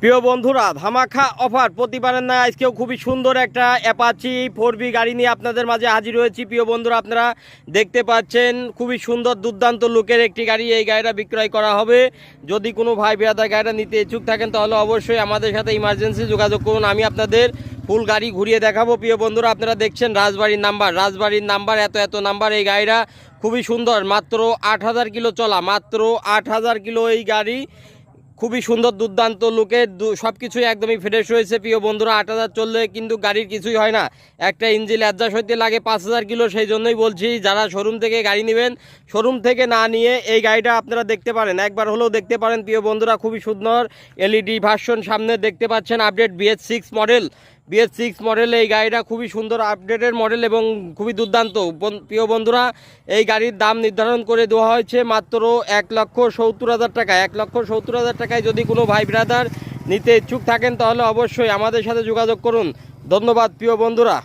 প্রিয় বন্ধুরা, ধামাকা অফার প্রতিবারের না আজকেও খুবই সুন্দর একটা অ্যাপাচি 4B গাড়ি নিয়ে আপনাদের মাঝে হাজির হয়েছি। প্রিয় বন্ধুরা, আপনারা দেখতে পাচ্ছেন খুবই সুন্দর দুর্দান্ত লুকের একটি গাড়ি। এই গাড়িটা বিক্রয় করা হবে। যদি কোনো ভাই বিরাদার গাড়িটা নিতে ইচ্ছুক থাকেন তাহলে অবশ্যই আমাদের সাথে ইমার্জেন্সি যোগাযোগ করুন। আমি আপনাদের ফুল গাড়ি ঘুরিয়ে দেখাবো। প্রিয় বন্ধুরা, আপনারা দেখছেন রাজবাড়ির নাম্বার এত নাম্বার। এই গাড়িটা খুবই সুন্দর, মাত্র 8,000 কিলো চলা, মাত্র 8,000 কিলো এই গাড়ি। খুবই সুন্দর দুর্দান্ত লুকে, সব কিছুই একদমই ফ্রেশ হয়েছে। প্রিয় বন্ধুরা, 8,000 চললে কিন্তু গাড়ির কিছুই হয় না। একটা ইঞ্জিন অ্যাডজাস্ট হইতে লাগে 5,000 কিলো। সেই জন্যই বলছি, যারা শোরুম থেকে গাড়ি নেবেন, শোরুম থেকে না নিয়ে এই গাড়িটা আপনারা দেখতে পারেন, একবার হলেও দেখতে পারেন। প্রিয় বন্ধুরা, খুবই সুন্দর এলইডি ভার্সন সামনে দেখতে পাচ্ছেন। আপডেট BS6 মডেল এই গাড়িটা খুবই সুন্দর আপডেটের মডেল এবং খুবই দুর্দান্ত। প্রিয় বন্ধুরা, এই গাড়ির দাম নির্ধারণ করে দেওয়া হয়েছে মাত্র 1,70,000 টাকা। 1,70,000 টাকায় যদি কোনো ভাই ব্রাদার নিতে ইচ্ছুক থাকেন তাহলে অবশ্যই আমাদের সাথে যোগাযোগ করুন। ধন্যবাদ প্রিয় বন্ধুরা।